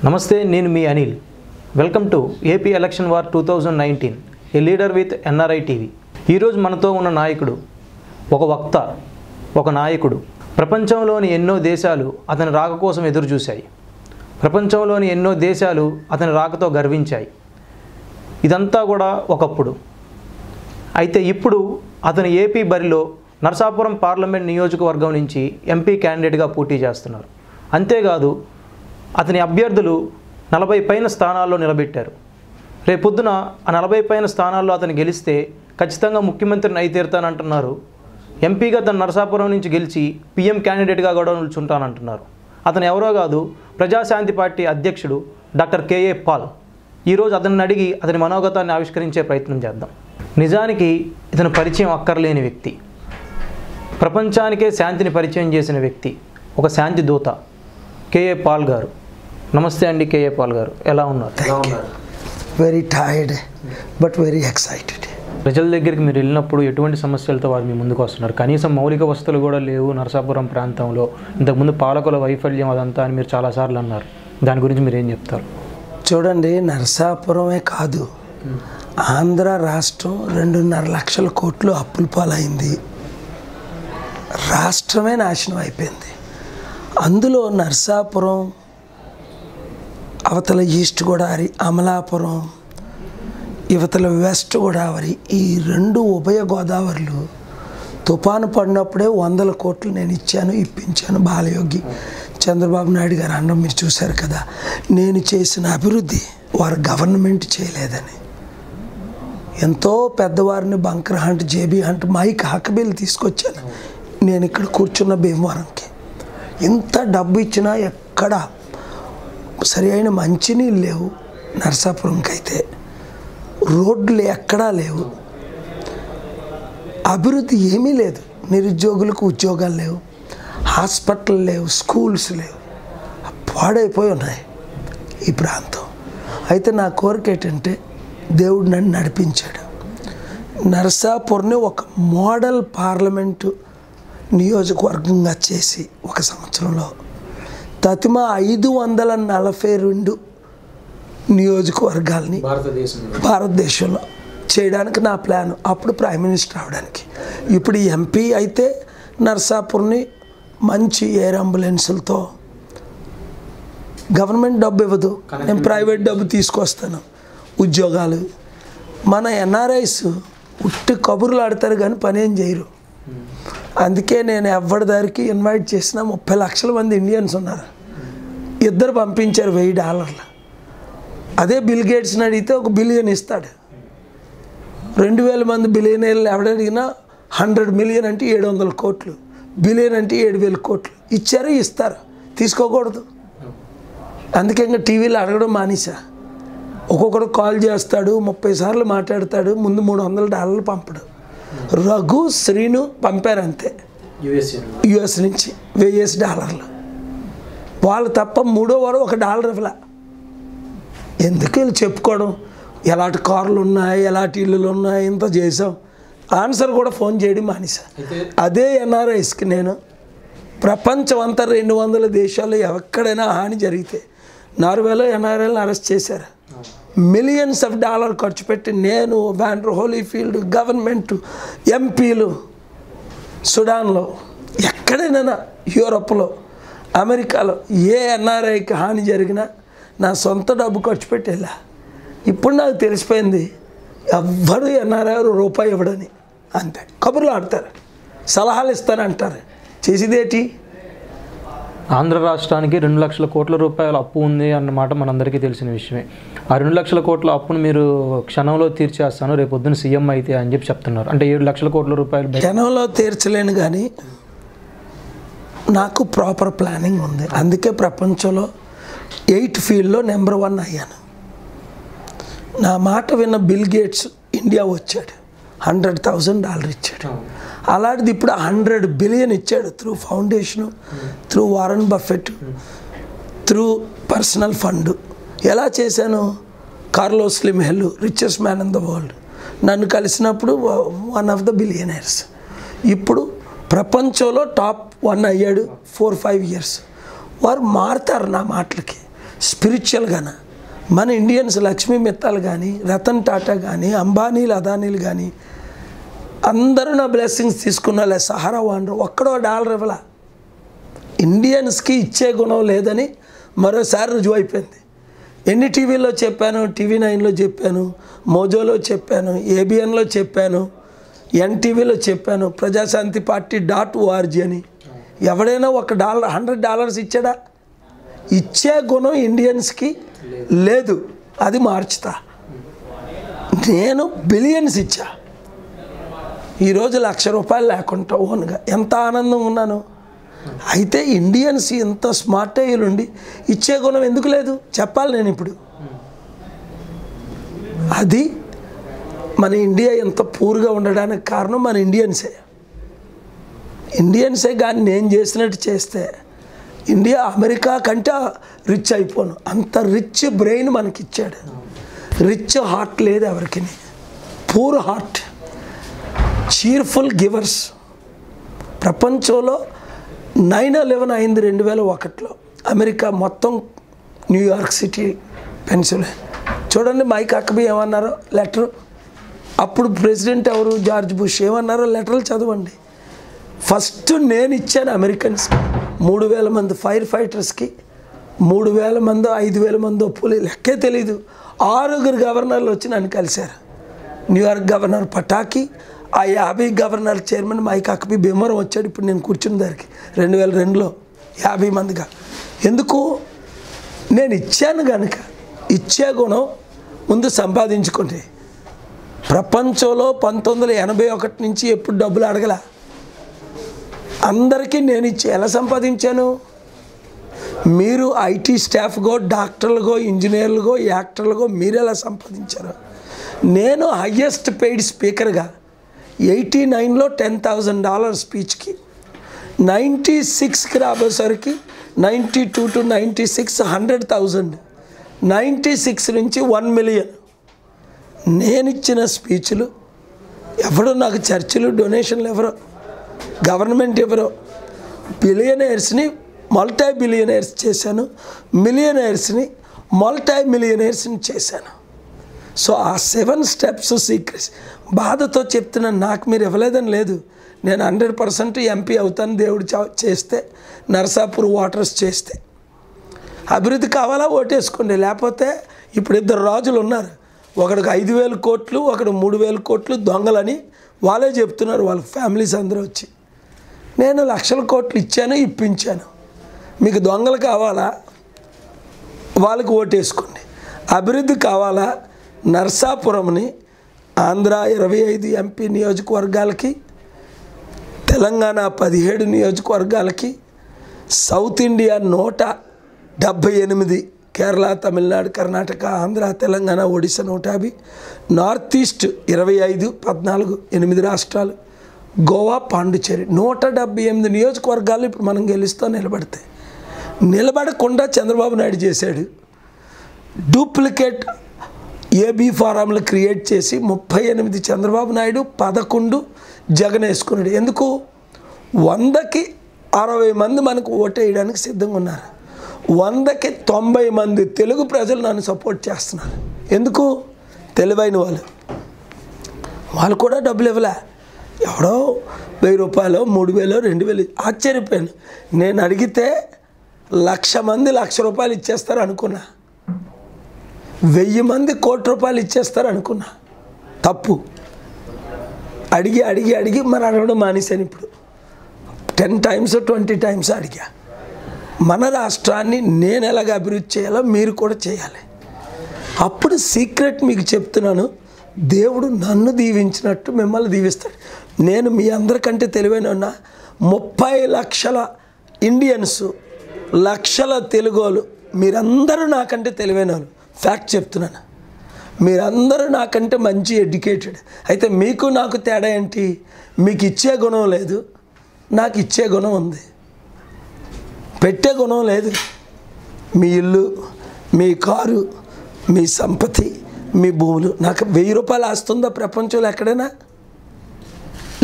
నమస్తే, నేను మీ Anil. Welcome to AP election war 2019, a leader with NRI TV. ఈరోజు మనతో ఉన్న నాయకుడు ఒక వక్త, ఒక నాయకుడు. ప్రపంచంలోని ఎన్నో దేశాలు అతని రాక కోసం ఎదురు చూశాయి. ప్రపంచంలోని ఎన్నో దేశాలు అతని రాకతో గర్వించాయి. ఇదంతా కూడా ఒకప్పుడు. అయితే ఇప్పుడు అతను ఏపీ బరిలో నరసాపురం పార్లమెంట్ నియోజకవర్గం నుంచి ఎంపీ క్యాండిడేట్గా పోటీ చేస్తున్నారు. అంతేకాదు, అతని అభ్యర్థులు 40 పైన స్థానాల్లో నిలబెట్టారు. రేపొద్దున ఆ 40 పైన స్థానాల్లో అతను గెలిస్తే ఖచ్చితంగా ముఖ్యమంత్రిని అయి తీరుతానంటున్నారు. ఎంపీగా తన నరసాపురం నుంచి గెలిచి పీఎం క్యాండిడేట్గా కూడా నిల్చుంటానంటున్నారు. అతను ఎవరో కాదు, ప్రజాశాంతి పార్టీ అధ్యక్షుడు డాక్టర్ కేఏ పాల్. ఈరోజు అతన్ని అడిగి అతని మనోగతాన్ని ఆవిష్కరించే ప్రయత్నం చేద్దాం. నిజానికి ఇతను పరిచయం అక్కర్లేని వ్యక్తి. ప్రపంచానికే శాంతిని పరిచయం చేసిన వ్యక్తి, ఒక శాంతి దూత కేఏ పాల్ గారు. నమస్తే అండి కేఏ పాల్ గారు, ఎలా ఉన్నారు? Very tired but very excited. ప్రజల దగ్గరికి మీరు వెళ్ళినప్పుడు ఎటువంటి సమస్యలతో వారు మీ ముందుకు వస్తున్నారు? కనీసం మౌలిక వసతులు కూడా లేవు నరసాపురం ప్రాంతంలో. ఇంతకుముందు పాలకుల వైఫల్యం అదంతా అని మీరు చాలాసార్లు అన్నారు. దాని గురించి మీరు ఏం చెప్తారు? చూడండి, నరసాపురమే కాదు, ఆంధ్ర రాష్ట్రం 2.5 లక్షల కోట్లు అప్పుల పాలైంది. రాష్ట్రమే నాశనం అయిపోయింది. అందులో నరసాపురం, అవతల ఈస్ట్ గోదావరి, అమలాపురం, యువతల వెస్ట్ గోదావరి, ఈ 2 ఉభయ గోదావరిలు తుఫాను పడినప్పుడే 100 కోట్లు నేను ఇప్పించాను. బాలయోగి చంద్రబాబు నాయుడు గారు అన్నం మీరు చూశారు కదా. నేను చేసిన అభివృద్ధి వారు గవర్నమెంట్ చేయలేదని. ఎంతో పెద్దవారిని Bunker Hunt, JB Hunt, Mike హకబీలు తీసుకొచ్చాను నేను ఇక్కడ కూర్చున్న భీమవరంకి. ఇంత డబ్బు ఇచ్చినా ఎక్కడ సరి అయిన మంచినీళ్ళు లేవు. నరసాపురంకి అయితే రోడ్లు ఎక్కడా లేవు, అభివృద్ధి ఏమీ లేదు. నిరుద్యోగులకు ఉద్యోగాలు లేవు, హాస్పిటల్ లేవు, స్కూల్స్ లేవు, పాడైపోయి ఉన్నాయి ఈ ప్రాంతం. అయితే నా కోరిక ఏంటంటే, దేవుడు నన్ను నడిపించాడు. నరసాపురంని ఒక మోడల్ పార్లమెంటు నియోజకవర్గంగా చేసి 1 సంవత్సరంలో తతిమా 542 నియోజకవర్గాల్ని భారతదేశంలో చేయడానికి నా ప్లాన్. అప్పుడు ప్రైమ్ మినిస్టర్ అవడానికి. ఇప్పుడు ఎంపీ అయితే నరసాపుర్ని మంచి ఎయిర్ అంబులెన్సులతో, గవర్నమెంట్ డబ్బు ఇవ్వదు, నేను ప్రైవేట్ డబ్బు తీసుకొస్తాను, ఉద్యోగాలు. మన ఎన్ఆర్ఐస్ ఉట్టి కబుర్లు ఆడతారు కానీ పని ఏం చేయరు. అందుకే నేను ఎవరి దగ్గరికి ఇన్వైట్ చేసిన 30 లక్షల మంది ఇండియన్స్ ఉన్నారు. 2 పంపించారు $1000. అదే బిల్ గేట్స్ని అడిగితే $1 బిలియన్ ఇస్తాడు. 2000 మంది బిలియనీర్లు ఎవడడిగినా 100 మిలియన్ అంటే 700 కోట్లు, బిలియన్ అంటే 7000 కోట్లు ఇచ్చారు, ఇస్తారు, తీసుకోకూడదు. అందుకే ఇంకా టీవీలో అడగడం మానేసా. ఒక్కొక్కడు కాల్ చేస్తాడు, 30 సార్లు మాట్లాడతాడు, ముందు $300 పంపడు. రఘు, శ్రీను పంపారు అంతే, యుఎస్ నుంచి $1000. వాళ్ళు తప్ప మూడో వారు $1 ఇవ్వలా. ఎందుకు వీళ్ళు చెప్పుకోవడం, ఎలాంటి కార్లు ఉన్నాయి, ఎలాంటి ఇల్లులు ఉన్నాయి, ఇంత చేసాం. ఆన్సర్ కూడా ఫోన్ చేయడం మానేసా. అదే ఎన్ఆర్ఐస్కి నేను ప్రపంచం అంతా 200 దేశాల్లో ఎక్కడైనా హాని జరిగితే, నార్వేలో ఎన్ఆర్ఐలను అరెస్ట్ చేశారు. మిలియన్స్ ఆఫ్ డాలర్ ఖర్చు పెట్టి నేను, వాండర్ హోలీఫీల్డ్, గవర్నమెంట్, ఎంపీలు, సుడాన్లో, ఎక్కడైనా యూరోప్లో, అమెరికాలో ఏ ఎన్ఆర్ఐకి హాని జరిగినా నా సొంత డబ్బు ఖర్చు పెట్టి వెళ్ళా. ఇప్పుడు నాకు తెలిసిపోయింది, ఎవ్వరు ఎన్ఆర్ఐ రూపాయి ఇవ్వడని. అంతే, కబుర్లు ఆడతారు, సలహాలు ఇస్తారంటారు, చేసేదేటి? ఆంధ్ర రాష్ట్రానికి 2 లక్షల కోట్ల రూపాయల అప్పు ఉంది అన్నమాట మనందరికీ తెలిసిన విషయమే. ఆ 2 లక్షల కోట్ల అప్పును మీరు క్షణంలో తీర్చేస్తాను రేపొద్దున సీఎం అయితే అని చెప్పి చెప్తున్నారు. అంటే 7 లక్షల కోట్ల రూపాయలు క్షణంలో తీర్చలేను, కానీ నాకు ప్రాపర్ ప్లానింగ్ ఉంది. అందుకే ప్రపంచంలో 8 ఫీల్డ్లో నెంబర్ 1 అయ్యాను. నా మాట విన్న బిల్ గేట్స్ ఇండియా వచ్చాడు, $100,000 ఇచ్చాడు. అలాంటిది ఇప్పుడు 100 బిలియన్ ఇచ్చాడు through foundation, through Warren Buffett, through personal fund. ఎలా చేశాను? Carlos slim, richest man in the world, నన్ను కలిసినప్పుడు 1 ఆఫ్ ద బిలియనర్స్. ఇప్పుడు ప్రపంచంలో టాప్ 1 అయ్యాడు 4-5 ఇయర్స్. వారు మారుతారు నా మాటలకి. స్పిరిచువల్గాన మన ఇండియన్స్ లక్ష్మీ మిత్తాలు కానీ రతన్ టాటా కానీ అంబానీలు అదానీలు కానీ అందరూ నా బ్లెస్సింగ్స్ తీసుకున్నా సహారా వాండర్ ఒక్కడో $1 ఇవ్వాల. ఇండియన్స్కి ఇచ్చే గుణం లేదని మరోసారి రుజువు అయిపోయింది. ఎన్ని టీవీలో చెప్పాను, టీవీ 9లో చెప్పాను, మోజోలో చెప్పాను, ఏబిఎన్లో చెప్పాను, ఎన్టీవీలో చెప్పాను, ప్రజాశాంతి పార్టీ .org అని. ఎవడైనా $100 ఇచ్చాడా? ఇచ్చే గుణం ఇండియన్స్కి లేదు. అది మార్చుతా. నేను బిలియన్స్ ఇచ్చా. ఈరోజు ₹1,00,000 లేకుండా ఓన్గా ఎంత ఆనందంగా ఉన్నాను. అయితే ఇండియన్స్ ఎంత స్మార్ట్ అయ్యి ఇచ్చే గుణం ఎందుకు లేదు చెప్పాలి నేను ఇప్పుడు. అది మన ఇండియా ఎంత పూర్గా ఉండడానికి కారణం మన ఇండియన్సే కానీ నేను చేసినట్టు చేస్తే ఇండియా అమెరికా కంటే రిచ్ అయిపోను. అంత రిచ్ బ్రెయిన్ మనకి ఇచ్చాడు. రిచ్ హార్ట్ లేదు ఎవరికి, పూర్ హార్ట్, చీర్ఫుల్ గివర్స్. ప్రపంచంలో 9/11 అయింది 2001లో. అమెరికా మొత్తం, న్యూయార్క్ సిటీ, పెన్సిల్వేనియా. చూడండి మైక్ హక్కబీ ఏమన్నారో లెటర్. అప్పుడు ప్రెసిడెంట్ ఎవరు? George bush. ఏమన్నారో లెటర్లు చదవండి. ఫస్ట్ నేను ఇచ్చాను అమెరికన్స్కి 3,000 మంది ఫైర్ ఫైటర్స్కి, 3,000 మందో 5,000 మందో పోలీసు లెక్కే తెలీదు. 6 గవర్నర్లు వచ్చి నన్ను కలిశారు. న్యూయార్క్ గవర్నర్ పటాకి, ఆ 50 గవర్నర్ చైర్మన్ మైక్ హక్కబీ భీమవరం వచ్చాడు. ఇప్పుడు నేను కూర్చున్న దానికి 2002లో 50 మందిగా. ఎందుకు? నేను ఇచ్చాను కనుక. ఇచ్చే గుణం ముందు సంపాదించుకోండి. ప్రపంచంలో 1981 నుంచి ఎప్పుడు డబ్బులు అడగల. అందరికీ నేను ఇచ్చి ఎలా సంపాదించాను? మీరు ఐటీ స్టాఫ్గో, డాక్టర్లుగో, ఇంజనీర్లుగో, యాక్టర్లుగో మీరు ఎలా సంపాదించారు? నేను హయ్యెస్ట్ పెయిడ్ స్పీకర్గా 89లో $10,000 స్పీచ్కి, 96కి రాబోసరికి 92 to 96 100,000, 96 నుంచి 1 మిలియన్. నేను ఇచ్చిన స్పీచ్లు ఎవరో నాకు చర్చిలు డొనేషన్లు ఎవరో, గవర్నమెంట్ ఎవరో. బిలియనర్స్ని మల్టీ బిలియనర్స్ చేశాను, మిలియనర్స్ని మల్టీ మిలియనర్స్ని చేశాను. సో ఆ 7 స్టెప్స్ సీక్రెట్స్. బాధతో చెప్తున్నాను, నాకు మీరు ఇవ్వలేదని లేదు. నేను 100% ఎంపీ అవుతాను దేవుడు చేస్తే, నరసాపూర్ వాటర్స్ చేస్తే. అభివృద్ధి కావాలా ఓటేసుకోండి. లేకపోతే ఇప్పుడు 2 రాజులు ఉన్నారు, ఒకడికి 5,000 కోట్లు, ఒకడు 3,000 కోట్లు దొంగలని వాళ్ళే చెప్తున్నారు. వాళ్ళ ఫ్యామిలీస్ అందరూ వచ్చి నేను లక్షల కోట్లు ఇచ్చాను, ఇప్పించాను. మీకు దొంగలు కావాలా? వాళ్ళకి ఓటేసుకోండి. అభివృద్ధి కావాలా? నర్సాపురంని ఆంధ్ర 25 ఎంపీ నియోజకవర్గాలకి, తెలంగాణ 17 నియోజకవర్గాలకి, south India 178, Kerala, Tamil Nadu, Karnataka, Andhra, Telangana, Odisha 150, north east 25, 14, 8 రాష్ట్రాలు, గోవా, పాండిచేరి 178 నియోజకవర్గాలు ఇప్పుడు మనం గెలుస్తూ నిలబడకుండా చంద్రబాబు నాయుడు చేశాడు. డూప్లికేట్ ఏబీ ఫారాంలు క్రియేట్ చేసి 38 చంద్రబాబు నాయుడు, 11 జగన్ వేసుకున్నాడు. ఎందుకు? 100కి 60 మంది మనకు ఓటేయడానికి సిద్ధంగా ఉన్నారు. 100కి 90 మంది తెలుగు ప్రజలు నన్ను సపోర్ట్ చేస్తున్నారు. ఎందుకు? తెలివైన వాళ్ళు కూడా డబ్బులు ఇవ్వలే. ఎవడో ₹1,000, ₹3,000, ₹2,000. ఆశ్చర్యపోయాను. నేను అడిగితే 1,00,000 మంది ₹1,00,000 ఇచ్చేస్తారు అనుకున్నా. 1,000 మంది ₹1,00,00,000 ఇచ్చేస్తారు అనుకున్నా. తప్పు. అడిగి అడిగి అడిగి మరి అడగడం మానేశాను. ఇప్పుడు 10 times 20 times అడిగా. మన రాష్ట్రాన్ని నేను ఎలాగ అభివృద్ధి చేయాలో మీరు కూడా చేయాలి. అప్పుడు సీక్రెట్ మీకు చెప్తున్నాను. దేవుడు నన్ను దీవించినట్టు మిమ్మల్ని దీవిస్తాడు. నేను మీ అందరికంటే తెలివైన ఉన్నా. 30 లక్షల ఇండియన్స్, లక్షల తెలుగోళ్ళు, మీరందరూ నాకంటే తెలివైన వాళ్ళు. ఫ్యాక్ట్ చెప్తున్నాను. మీరందరూ నాకంటే మంచి ఎడ్యుకేటెడ్. అయితే మీకు నాకు తేడా ఏంటి? మీకు ఇచ్చే గుణం లేదు, నాకు ఇచ్చే గుణం ఉంది. పెట్టే గుణం లేదు. మీ ఇల్లు, మీ కారు, మీ సంపత్తి, మీ భూములు. నాకు ₹1,000 ఆస్తుందా ప్రపంచంలో ఎక్కడైనా?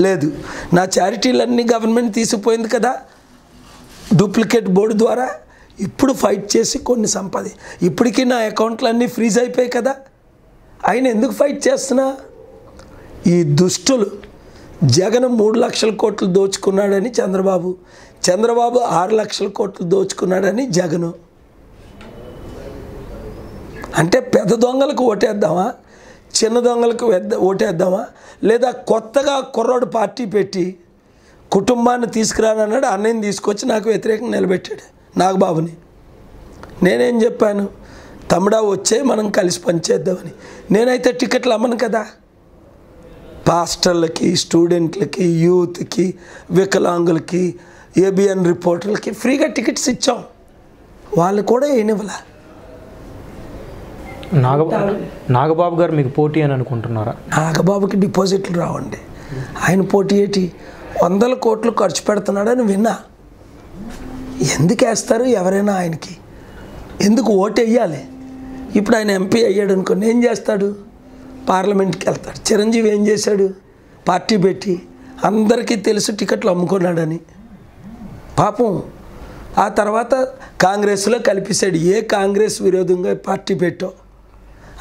లేదు. నా చారిటీలన్నీ గవర్నమెంట్ తీసుకుపోయింది కదా డూప్లికేట్ బోర్డు ద్వారా. ఇప్పుడు ఫైట్ చేసి కొన్ని ఇప్పటికీ నా అకౌంట్లు అన్నీ ఫ్రీజ్ అయిపోయాయి కదా, ఆయన ఎందుకు ఫైట్ చేస్తున్నా? ఈ దుష్టులు జగన్ 3 లక్షల కోట్లు దోచుకున్నాడని చంద్రబాబు 6 లక్షల కోట్లు దోచుకున్నాడని జగను. అంటే పెద్ద దొంగలకు ఓటేద్దామా, చిన్న దొంగలకు ఓటేద్దామా, లేదా కొత్తగా కుర్రోడు పార్టీ పెట్టి కుటుంబాన్ని తీసుకురానన్నాడు, అన్నయ్యని తీసుకొచ్చి నాకు వ్యతిరేకంగా నిలబెట్టాడు నాగబాబుని. నేనేం చెప్పాను? తమ్ముడా వచ్చే మనం కలిసి పనిచేద్దామని. నేనైతే టికెట్లు అమ్మను కదా. పాస్టర్లకి, స్టూడెంట్లకి, యూత్కి, వికలాంగులకి, ఏబిఎన్ రిపోర్టర్లకి ఫ్రీగా టికెట్స్ ఇచ్చాం. వాళ్ళు కూడా ఏనివ్వలే. నాగబాబు గారు మీకు పోటీ అని అనుకుంటున్నారా? నాగబాబుకి డిపాజిట్లు రావండి. ఆయన పోటీ ఏంటి? 100 కోట్లు ఖర్చు పెడుతున్నాడని విన్నా. ఎందుకు వేస్తారు ఎవరైనా ఆయనకి? ఎందుకు ఓటు వేయాలి? ఇప్పుడు ఆయన ఎంపీ అయ్యాడు అనుకోండి, ఏం చేస్తాడు? పార్లమెంట్కి వెళ్తాడు. చిరంజీవి ఏం చేశాడు? పార్టీ పెట్టి అందరికీ తెలుసు టికెట్లు అమ్ముకున్నాడని. పాపం ఆ తర్వాత కాంగ్రెస్లో కలిపేశాడు. ఏ కాంగ్రెస్ విరోధంగా పార్టీ పెట్టో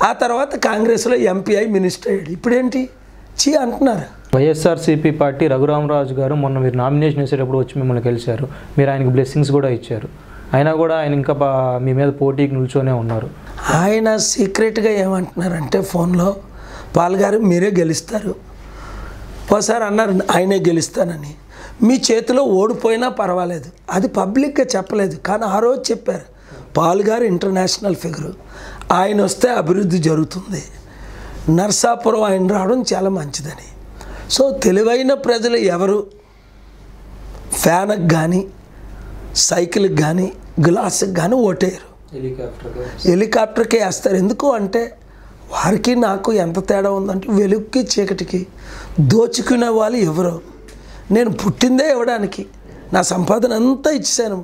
ఆ తర్వాత కాంగ్రెస్లో ఎంపీ అయి మినిస్టర్ అయ్యాడు. ఇప్పుడేంటి అంటున్నారు? వైఎస్ఆర్సీపీ పార్టీ రఘురామరాజు గారు మొన్న మీరు నామినేషన్ వేసేటప్పుడు వచ్చి మిమ్మల్ని కలిశారు. మీరు ఆయనకు బ్లెస్సింగ్స్ కూడా ఇచ్చారు. అయినా కూడా ఆయన ఇంకా మీ మీద పోటీకి నిల్చొనే ఉన్నారు. ఆయన సీక్రెట్గా ఏమంటున్నారంటే ఫోన్లో, పాల్గారు మీరే గెలుస్తారు. ఒకసారి అన్నారు ఆయనే గెలుస్తానని. మీ చేతిలో ఓడిపోయినా పర్వాలేదు, అది పబ్లిక్గా చెప్పలేదు, కానీ ఆ రోజు చెప్పారు. పాల్గారు ఇంటర్నేషనల్ ఫిగరు, ఆయన వస్తే అభివృద్ధి జరుగుతుంది, నర్సాపురం ఆయన రావడం చాలా మంచిదని. సో తెలివైన ప్రజలు ఎవరు ఫ్యాన్కి కానీ, సైకిల్కి కానీ, గ్లాస్కి కానీ ఓటేయరు, హెలికాప్టర్కే వేస్తారు. ఎందుకు అంటే వారికి నాకు ఎంత తేడా ఉందంటే, వెలుగుకి చీకటికి దోచుకునే వాళ్ళు ఎవరు? నేను పుట్టిందే ఇవ్వడానికి, నా సంపాదన అంతా ఇచ్చేసాను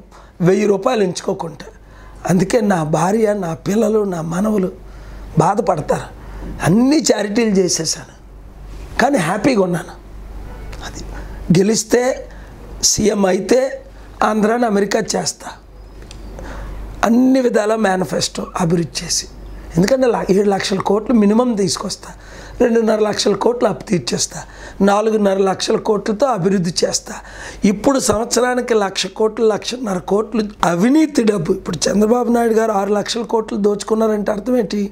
1000 రూపాయలు ఎంచుకోకుండా. అందుకే నా భార్య, నా పిల్లలు, నా మనవలు బాధపడతారు. అన్ని చారిటీలు చేసేసాను, కానీ హ్యాపీగా ఉన్నాను. అది గెలిస్తే సీఎం అయితే ఆంధ్రాని అమెరికా చేస్తా, అన్ని విధాల మేనిఫెస్టో అభివృద్ధి చేసి. ఎందుకంటే 7 లక్షల కోట్లు మినిమం తీసుకొస్తా, 2.5 లక్షల కోట్లు అప్పు తీర్చేస్తా, 4.5 లక్షల కోట్లతో అభివృద్ధి చేస్తా. ఇప్పుడు సంవత్సరానికి 1,00,000 కోట్లు, 1,50,000 కోట్లు అవినీతి డబ్బు. ఇప్పుడు చంద్రబాబు నాయుడు గారు 6 లక్షల కోట్లు దోచుకున్నారంటే అర్థం ఏంటి?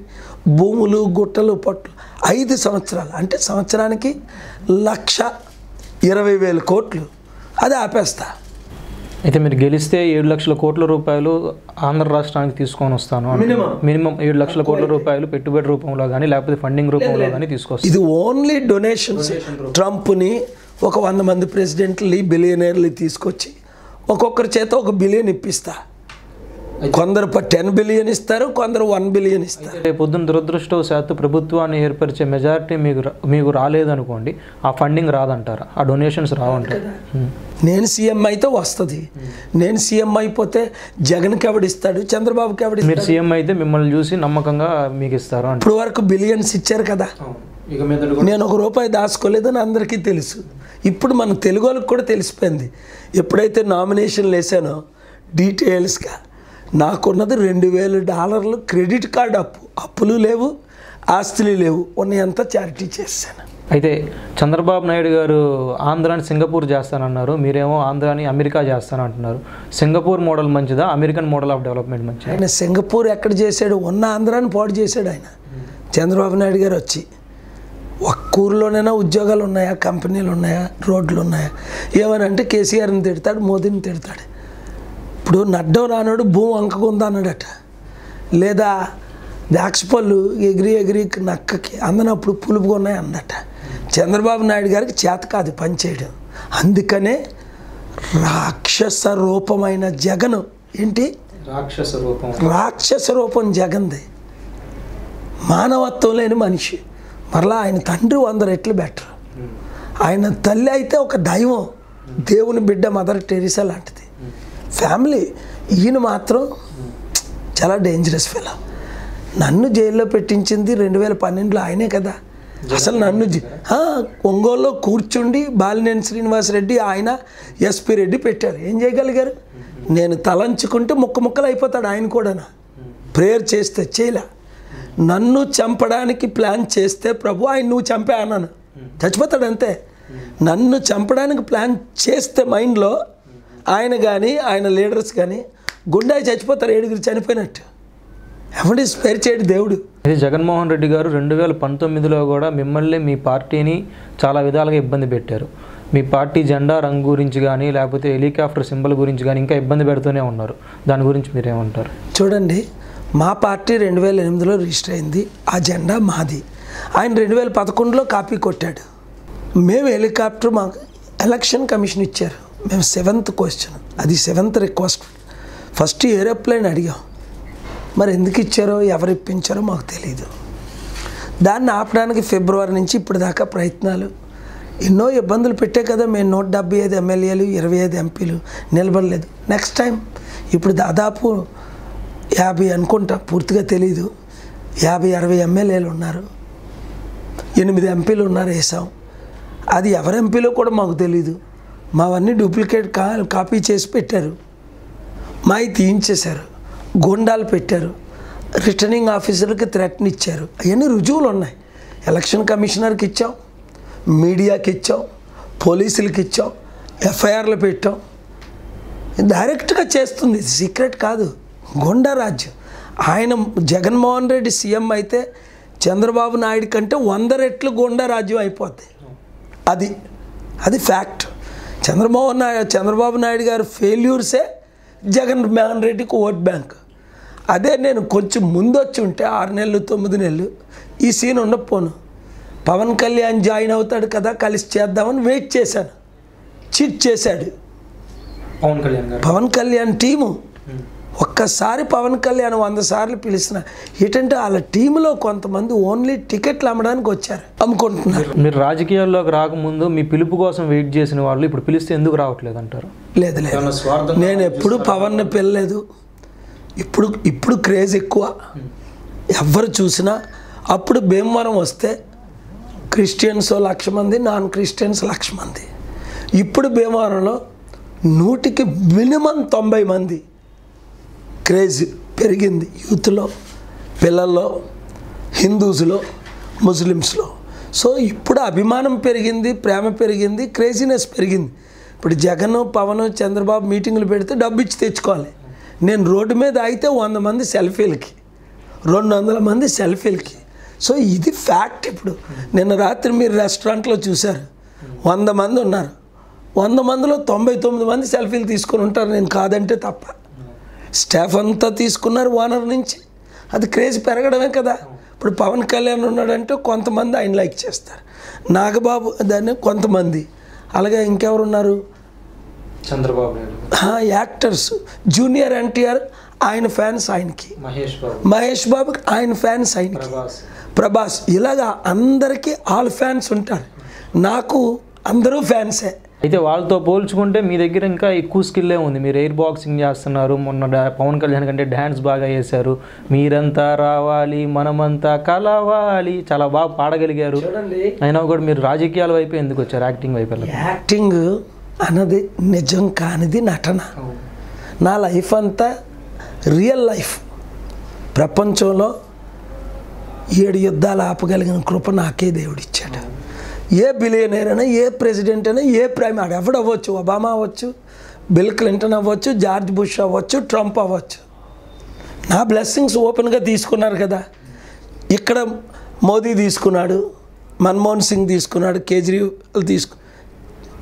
భూములు, గుట్టలు, పట్లు 5 సంవత్సరాలు అంటే సంవత్సరానికి 1,20,000 కోట్లు. అది ఆపేస్తా. అయితే మీరు గెలిస్తే 7 లక్షల కోట్ల రూపాయలు ఆంధ్ర రాష్ట్రానికి తీసుకొని వస్తాను. మినిమం 7 లక్షల కోట్ల రూపాయలు పెట్టుబడి రూపంలో కానీ లేకపోతే ఫండింగ్ రూపంలో కానీ తీసుకొస్తాను. ఇది ఓన్లీ డొనేషన్స్. ట్రంప్ని ఒక 100 మంది ప్రెసిడెంట్లు, బిలియనర్లు తీసుకొచ్చి ఒక్కొక్కరి చేత 1 బిలియన్ ఇప్పిస్తా. కొందరు 10 బిలియన్ ఇస్తారు, కొందరు 1 బిలియన్ ఇస్తారు. పొద్దున్న దురదృష్టవశాత్తు ప్రభుత్వాన్ని ఏర్పరిచే మెజారిటీ మీకు రాలేదనుకోండి, ఆ ఫండింగ్ రాదంటారా? ఆ డొనేషన్స్ రావంటారు? నేను సీఎం అయితే వస్తుంది. నేను సీఎం అయిపోతే జగన్కి ఎవడిస్తాడు? చంద్రబాబుకి ఎవడిస్తాడు? మీరు సీఎం అయితే మిమ్మల్ని చూసి నమ్మకంగా మీకు ఇస్తారు. ఇప్పుడు వరకు బిలియన్స్ ఇచ్చారు కదా. నేను 1 రూపాయి దాచుకోలేదని అందరికీ తెలుసు. ఇప్పుడు మన తెలుగు వాళ్ళకి కూడా తెలిసిపోయింది. ఎప్పుడైతే నామినేషన్లు వేసానో డీటెయిల్స్గా నాకున్నది $2,000 క్రెడిట్ కార్డు అప్పులు లేవు, ఆస్తులు లేవు, ఉన్నంతా చారిటీ చేశాను. అయితే చంద్రబాబు నాయుడు గారు ఆంధ్రాని సింగపూర్ చేస్తానన్నారు, మీరేమో ఆంధ్రాని అమెరికా చేస్తానంటున్నారు. సింగపూర్ మోడల్ మంచిదా, అమెరికన్ మోడల్ ఆఫ్ డెవలప్మెంట్ మంచిదా? ఆయన సింగపూర్ ఎక్కడ చేశాడు? ఉన్న ఆంధ్రాని పాడు చేశాడు ఆయన. చంద్రబాబు నాయుడు గారు వచ్చి ఒక్క ఊరిలోనైనా ఉద్యోగాలు ఉన్నాయా, కంపెనీలు ఉన్నాయా, రోడ్లు ఉన్నాయా? ఏమనంటే కేసీఆర్ని తిడతాడు, మోదీని తిడతాడు. ఇప్పుడు నడ్డం రానాడు భూమి వంకకుందా అన్నాడట, లేదా ద్రాక్షపళ్ళు ఎగిరి నక్కకి అందనప్పుడు పులుపుగా ఉన్నాయి అన్నట. చంద్రబాబు నాయుడు గారికి చేత కాదు పనిచేయడం. అందుకనే రాక్షస రూపమైన జగన్ ఏంటి? రాక్షస రూపం జగన్ది. మానవత్వం లేని మనిషి. మరలా ఆయన తండ్రి 100 రెట్లు బెటర్. ఆయన తల్లి అయితే ఒక దైవం, దేవుని బిడ్డ మదర్ టెరిసా లాంటిది ఫ్యామిలీ. ఈయన మాత్రం చాలా డేంజరస్ ఫెలో. నన్ను జైల్లో పెట్టించింది 2012లో ఆయనే కదా. అసలు నన్ను ఒంగోలులో కూర్చుండి బాలినేని శ్రీనివాసరెడ్డి ఆయన ఎస్పీ రెడ్డి పెట్టారు. ఏం చేయగలిగారు? నేను తలంచుకుంటే ముక్కలు అయిపోతాడు ఆయన కూడా. ప్రేయర్ చేస్తే చేయలే. నన్ను చంపడానికి ప్లాన్ చేస్తే ప్రభు ఆయన నువ్వు చంపే అన్నాను, చచ్చిపోతాడు అంతే. నన్ను చంపడానికి ప్లాన్ చేస్తే మైండ్లో ఆయన కానీ ఆయన లీడర్స్ కానీ గుండాయి చచ్చిపోతారు, 7 చనిపోయినట్టు. ఎవడి స్పేర్ చేయడు దేవుడు. ఇది జగన్మోహన్ రెడ్డి గారు 2019లో కూడా మిమ్మల్ని మీ పార్టీని చాలా విధాలుగా ఇబ్బంది పెట్టారు. మీ పార్టీ జెండా రంగు గురించి కానీ లేకపోతే హెలికాప్టర్ సింబల్ గురించి కానీ ఇంకా ఇబ్బంది పెడుతూనే ఉన్నారు. దాని గురించి మీరేమంటారు? చూడండి, మా పార్టీ 2008లో రిజిస్టర్ అయింది. ఆ జెండా మాది. ఆయన 2011లో కాపీ కొట్టాడు. మేము హెలికాప్టర్ మాకు ఎలక్షన్ కమిషన్ ఇచ్చారు. మేము 7th క్వశ్చన్, అది 7th రిక్వెస్ట్. ఫస్ట్ ఏరోప్లేన్ అడిగాం. మరి ఎందుకు ఇచ్చారో ఎవరు ఇప్పించారో మాకు తెలియదు. దాన్ని ఆపడానికి ఫిబ్రవరి నుంచి ఇప్పుడు దాకా ప్రయత్నాలు, ఎన్నో ఇబ్బందులు పెట్టే కదా. మేము 175 ఎమ్మెల్యేలు 25 ఎంపీలు నిలబడలేదు. నెక్స్ట్ టైం ఇప్పుడు దాదాపు 50 అనుకుంటా, పూర్తిగా తెలీదు, 50-60 ఎమ్మెల్యేలు ఉన్నారు, 8 ఎంపీలు ఉన్నారు, వేసాం. అది ఎవరి ఎంపీలో కూడా మాకు తెలీదు. మావన్నీ డూప్లికేట్ కాపీ చేసి పెట్టారు, మావి తీయించేశారు, గోండాలు పెట్టారు, రిటర్నింగ్ ఆఫీసర్కి థ్రెట్ని ఇచ్చారు. అవన్నీ రుజువులు ఉన్నాయి. ఎలక్షన్ కమిషనర్కి ఇచ్చాం, మీడియాకి ఇచ్చాం, పోలీసులకి ఇచ్చాం, ఎఫ్ఐఆర్లు పెట్టాం. డైరెక్ట్గా చేస్తుంది, సీక్రెట్ కాదు. గోండా రాజ్యం. ఆయన జగన్మోహన్ రెడ్డి సీఎం అయితే చంద్రబాబు నాయుడు కంటే 100 రెట్లు గోండా రాజ్యం అయిపోద్ది. అది ఫ్యాక్ట్. చంద్రబాబు నాయుడు గారు ఫెయిల్యూర్సే జగన్మోహన్ రెడ్డికి ఓట్ బ్యాంక్. అదే నేను కొంచెం ముందు వచ్చి ఉంటే 6 నెలలు 9 నెలలు ఈ సీన్ ఉండకపోను. పవన్ కళ్యాణ్ జాయిన్ అవుతాడు కదా, కలిసి చేద్దామని వెయిట్ చేశాను. చీట్ చేశాడు పవన్ కళ్యాణ్ టీము. ఒక్కసారి పవన్ కళ్యాణ్ 100 సార్లు పిలిచిన ఏంటంటే వాళ్ళ టీంలో కొంతమంది ఓన్లీ టికెట్లు అమ్మడానికి వచ్చారు, అమ్ముకుంటున్నారు. మీరు రాజకీయాల్లోకి రాకముందు మీ పిలుపు కోసం వెయిట్ చేసిన వాళ్ళు ఇప్పుడు పిలిస్తే ఎందుకు రావట్లేదు అంటారు? లేదు, నేను ఎప్పుడు పవన్ని పిలలేదు. ఇప్పుడు క్రేజ్ ఎక్కువ. ఎవరు చూసినా అప్పుడు భీమవరం వస్తే క్రిస్టియన్స్ 1,00,000 మంది, నాన్ క్రిస్టియన్స్ 1,00,000 మంది. ఇప్పుడు భీమవరంలో 100కి మినిమం 90 మంది. క్రేజ్ పెరిగింది యూత్లో, పిల్లల్లో, హిందూస్లో, ముస్లిమ్స్లో. సో ఇప్పుడు అభిమానం పెరిగింది, ప్రేమ పెరిగింది, క్రేజీనెస్ పెరిగింది. ఇప్పుడు జగన్, పవన్, చంద్రబాబు మీటింగులు పెడితే డబ్బు ఇచ్చి తెచ్చుకోవాలి. నేను రోడ్డు మీద అయితే 100 మంది సెల్ఫీలకి, 200 మంది సెల్ఫీలకి. సో ఇది ఫ్యాక్ట్. ఇప్పుడు నిన్న రాత్రి మీరు రెస్టారెంట్లో చూశారు, 100 మంది ఉన్నారు. 100 మందిలో 99 మంది సెల్ఫీలు తీసుకొని ఉంటారు, నేను కాదంటే తప్ప. స్టాఫ్ అంతా తీసుకున్నారు ఓనర్ నుంచి. అది క్రేజ్ పెరగడమే కదా. ఇప్పుడు పవన్ కళ్యాణ్ ఉన్నాడంటే కొంతమంది ఆయన లైక్ చేస్తారు, నాగబాబు దాన్ని కొంతమంది, అలాగే ఇంకెవరున్నారు, చంద్రబాబు నాయుడు, యాక్టర్స్, జూనియర్ ఎన్టీఆర్ ఆయన ఫ్యాన్స్ ఆయనకి, మహేష్ బాబు ఆయన ఫ్యాన్స్ ఆయనకి, ప్రభాస్, ఇలాగా అందరికీ ఆల్ ఫ్యాన్స్ ఉంటారు. నాకు అందరూ ఫ్యాన్సే. అయితే వాళ్ళతో పోల్చుకుంటే మీ దగ్గర ఇంకా ఎక్కువ స్కిల్లే ఉంది. మీరు ఎయిర్ బాక్సింగ్ చేస్తున్నారు, మొన్న పవన్ కళ్యాణ్ కంటే డ్యాన్స్ బాగా చేశారు, మీరంతా రావాలి మనమంతా కలవాలి చాలా బాగా పాడగలిగారు. అయినా కూడా మీరు రాజకీయాల వైపు ఎందుకు వచ్చారు, యాక్టింగ్ వైపు? యాక్టింగ్ అన్నది నిజం కానిది నటన. నా లైఫ్ అంతా రియల్ లైఫ్. ప్రపంచంలో 7 యుద్ధాలు ఆపగలిగిన కృప నాకే దేవుడిచ్చాడు. ఏ బిలియనర్ అయినా, ఏ ప్రెసిడెంట్ అయినా, ఏ ప్రైమ్ ఎవడు అవ్వచ్చు, ఒబామా అవ్వచ్చు, బిల్ క్లింటన్ అవ్వచ్చు, జార్జ్ బుష్ అవ్వచ్చు, ట్రంప్ అవ్వచ్చు. నా బ్లెస్సింగ్స్ ఓపెన్గా తీసుకున్నారు కదా. ఇక్కడ మోదీ తీసుకున్నాడు, మన్మోహన్ సింగ్ తీసుకున్నాడు, కేజ్రీవాల్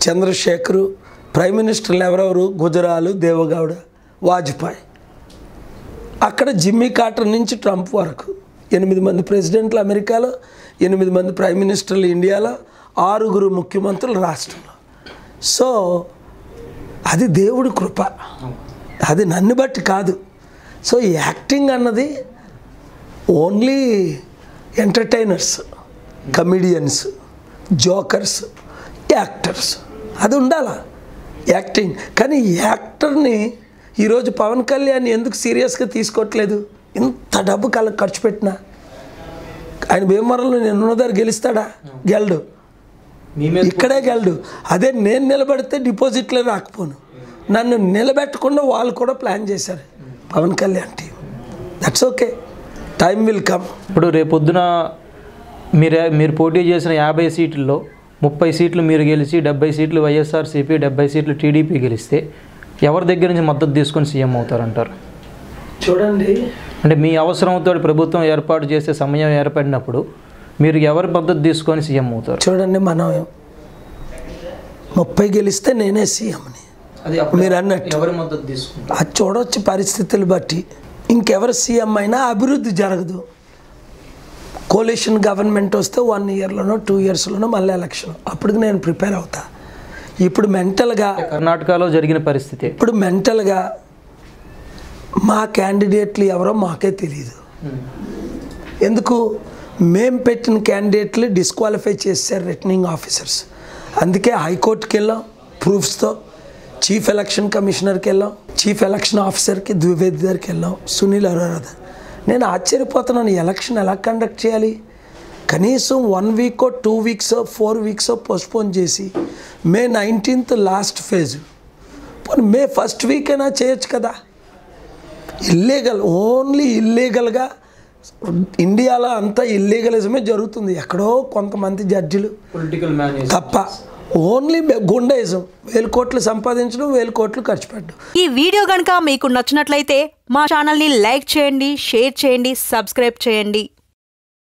చంద్రశేఖరు, ప్రైమ్ మినిస్టర్లు ఎవరెవరు, గుజరాల్, దేవగౌడ, వాజ్పేయి. అక్కడ జిమ్మీ కార్టర్ నుంచి ట్రంప్ వరకు 8 మంది ప్రెసిడెంట్లు అమెరికాలో, 8 మంది ప్రైమ్ మినిస్టర్లు ఇండియాలో, 6 ముఖ్యమంత్రులు రాష్ట్రంలో. సో అది దేవుడి కృప, అది నన్ను బట్టి కాదు. సో యాక్టింగ్ అన్నది only entertainers, comedians, jokers, actors అది ఉండాలా యాక్టింగ్. కానీ యాక్టర్ని ఈరోజు పవన్ కళ్యాణ్ ఎందుకు సీరియస్గా తీసుకోవట్లేదు? ఇంత డబ్బు ఖర్చు పెట్టినా ఆయన భీమవరంలో నేను ఉన్న దగ్గర గెలుస్తాడా? గెలడు. ఇక్కడే గెలడు. అదే నేను నిలబడితే డిపాజిట్లే రాకపోను. నన్ను నిలబెట్టకుండా వాళ్ళు కూడా ప్లాన్ చేశారు Pawan Kalyan team. That's okay, time will come. ఇప్పుడు రేపొద్దున మీరు పోటీ చేసిన 50 సీట్లలో 30 సీట్లు మీరు గెలిచి 70 సీట్లు వైఎస్ఆర్సీపీ, 70 సీట్లు టీడీపీ గెలిస్తే ఎవరి దగ్గర నుంచి మద్దతు తీసుకొని సీఎం అవుతారంటారు? చూడండి, అంటే మీ అవసరంతో ప్రభుత్వం ఏర్పాటు చేసే సమయం ఏర్పడినప్పుడు మీరు ఎవరి మద్దతు తీసుకొని సీఎం అవుతారు? చూడండి, మనం 30 గెలిస్తే నేనే సీఎంని మీరు అన్నట్టు ఎవరి మద్దతు తీసుకుంటారు? అది చూడవచ్చు పరిస్థితులు బట్టి. ఇంకెవరు సీఎం అయినా అభివృద్ధి జరగదు. కోalition గవర్నమెంట్ వస్తే 1 ఇయర్లోనో 2 ఇయర్స్లోనో మళ్ళీ ఎలక్షన్, అప్పటికి నేను ప్రిపేర్ అవుతా. ఇప్పుడు మెంటల్గా కర్ణాటకలో జరిగిన పరిస్థితి, ఇప్పుడు మెంటల్గా మా క్యాండిడేట్లు ఎవరో మాకే తెలియదు. ఎందుకు? మేము పెట్టిన క్యాండిడేట్లు డిస్క్వాలిఫై చేశారు రిటర్నింగ్ ఆఫీసర్స్. అందుకే హైకోర్టుకి వెళ్ళాం ప్రూఫ్స్తో, చీఫ్ ఎలక్షన్ కమిషనర్కి వెళ్ళాం, చీఫ్ ఎలక్షన్ ఆఫీసర్కి ద్వివేది దగ్గరికి వెళ్ళాం, సునీల్ అరోరా. నేను ఆశ్చర్యపోతున్నాను, ఎలక్షన్ ఎలా కండక్ట్ చేయాలి? కనీసం 1 వీకో 2 వీక్సో 4 వీక్సో పోస్ట్పోన్ చేసి మే 19th లాస్ట్ ఫేజ్, మే 1st వీక్ అయినా చేయొచ్చు కదా. ఇల్లీగల్, ఓన్లీ ఇల్లీగల్గా ఇండియాలో అంతా ఇల్లీగలిజమే జరుగుతుంది. ఎక్కడో కొంతమంది జడ్జిలు పొలిటికల్ మేనేజ్ తప్ప, ఓన్లీ గుండేజం. 1000 కోట్లు సంపాదించడం, 1000 కోట్లు ఖర్చు పెట్టడం. ఈ వీడియో కనుక మీకు నచ్చినట్లయితే మా ఛానల్ని లైక్ చేయండి, షేర్ చేయండి, సబ్స్క్రైబ్ చేయండి.